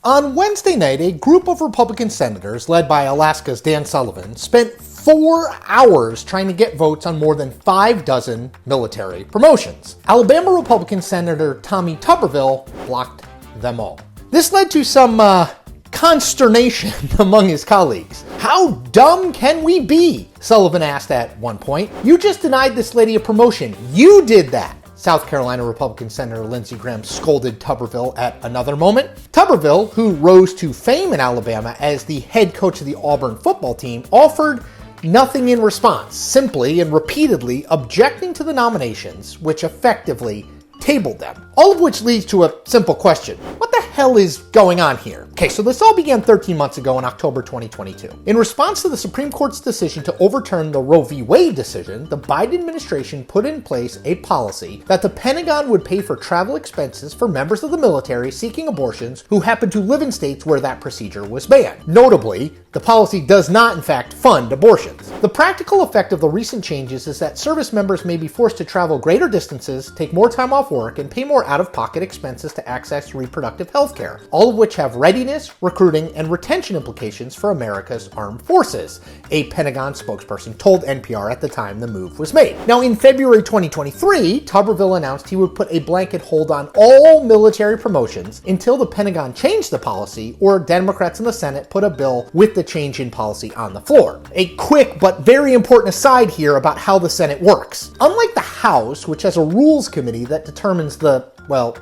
On Wednesday night, a group of Republican senators, led by Alaska's Dan Sullivan, spent 4 hours trying to get votes on more than 6 military promotions. Alabama Republican Senator Tommy Tuberville blocked them all. This led to some consternation among his colleagues. "How dumb can we be?" Sullivan asked at one point. "You just denied this lady a promotion. You did that." South Carolina Republican Senator Lindsey Graham scolded Tuberville at another moment. Tuberville, who rose to fame in Alabama as the head coach of the Auburn football team, offered nothing in response, simply and repeatedly objecting to the nominations, which effectively tabled them. All of which leads to a simple question. What the hell is going on here? Okay, so this all began 13 months ago in October 2022. In response to the Supreme Court's decision to overturn the Roe v. Wade decision, the Biden administration put in place a policy that the Pentagon would pay for travel expenses for members of the military seeking abortions who happen to live in states where that procedure was banned. Notably, the policy does not, in fact, fund abortions. The practical effect of the recent changes is that service members may be forced to travel greater distances, take more time off work, and pay more out-of-pocket expenses to access reproductive health care, all of which have readiness, recruiting, and retention implications for America's armed forces, a Pentagon spokesperson told NPR at the time the move was made. Now, in February 2023, Tuberville announced he would put a blanket hold on all military promotions until the Pentagon changed the policy or Democrats in the Senate put a bill with the change in policy on the floor. A quick but very important aside here about how the Senate works. Unlike the House, which has a rules committee that determines the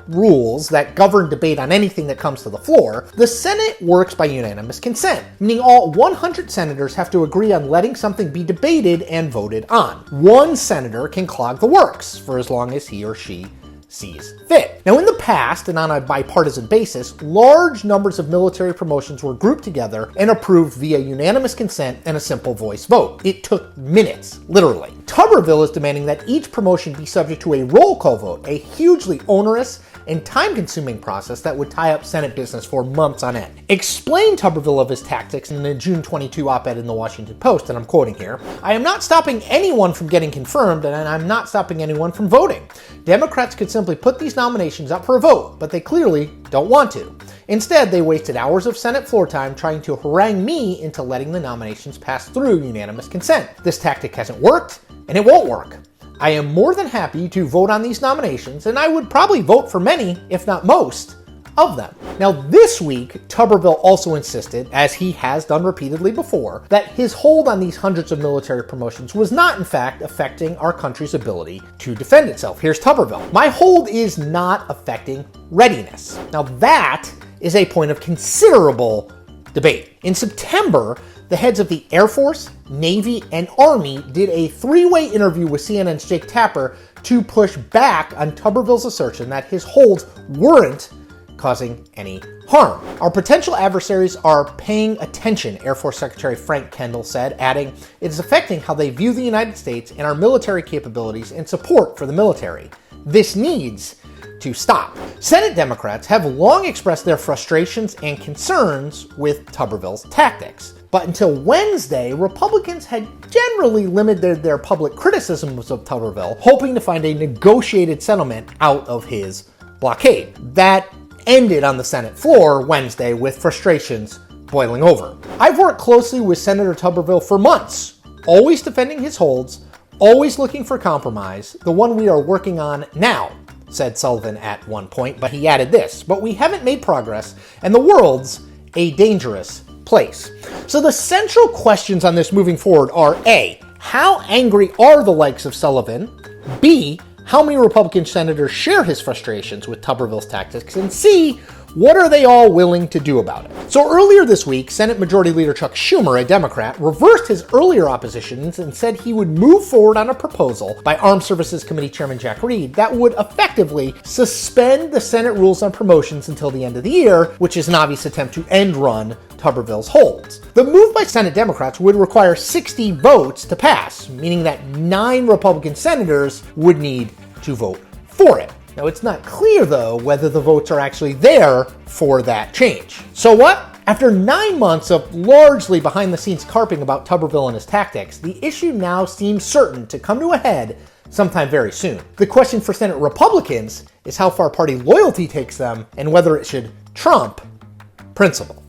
rules that govern debate on anything that comes to the floor, the Senate works by unanimous consent, meaning all 100 senators have to agree on letting something be debated and voted on. One senator can clog the works for as long as he or she sees fit. Now, in the past, and on a bipartisan basis, large numbers of military promotions were grouped together and approved via unanimous consent and a simple voice vote. It took minutes, literally. Tuberville is demanding that each promotion be subject to a roll call vote, a hugely onerous and time-consuming process that would tie up Senate business for months on end. Explained Tuberville of his tactics in a June 22 op-ed in the Washington Post, and I'm quoting here, "I am not stopping anyone from getting confirmed, and I'm not stopping anyone from voting. Democrats could simply put these nominations up for a vote, but they clearly don't want to. Instead, they wasted hours of Senate floor time trying to harangue me into letting the nominations pass through unanimous consent. This tactic hasn't worked, and it won't work. I am more than happy to vote on these nominations, and I would probably vote for many, if not most, of them." Now, this week, Tuberville also insisted, as he has done repeatedly before, that his hold on these hundreds of military promotions was not, in fact, affecting our country's ability to defend itself. Here's Tuberville. "My hold is not affecting readiness." Now, that is a point of considerable debate. In September, the heads of the Air Force, Navy, and Army did a 3-way interview with CNN's Jake Tapper to push back on Tuberville's assertion that his holds weren't causing any harm. "Our potential adversaries are paying attention," Air Force Secretary Frank Kendall said, adding, "It is affecting how they view the United States and our military capabilities and support for the military. This needs to stop." Senate Democrats have long expressed their frustrations and concerns with Tuberville's tactics. But until Wednesday, Republicans had generally limited their public criticisms of Tuberville, hoping to find a negotiated settlement out of his blockade. That ended on the Senate floor Wednesday with frustrations boiling over. "I've worked closely with Senator Tuberville for months, always defending his holds, always looking for compromise, the one we are working on now," said Sullivan at one point, but he added this, "But we haven't made progress, and the world's a dangerous place." So the central questions on this moving forward are A, how angry are the likes of Sullivan? B, how many Republican senators share his frustrations with Tuberville's tactics? And C, what are they all willing to do about it? So earlier this week, Senate Majority Leader Chuck Schumer, a Democrat, reversed his earlier oppositions and said he would move forward on a proposal by Armed Services Committee Chairman Jack Reed that would effectively suspend the Senate rules on promotions until the end of the year, which is an obvious attempt to end-run Tuberville's holds. The move by Senate Democrats would require 60 votes to pass, meaning that 9 Republican senators would need to vote for it. Now, it's not clear, though, whether the votes are actually there for that change. So what? After 9 months of largely behind-the-scenes carping about Tuberville and his tactics, the issue now seems certain to come to a head sometime very soon. The question for Senate Republicans is how far party loyalty takes them and whether it should trump principle.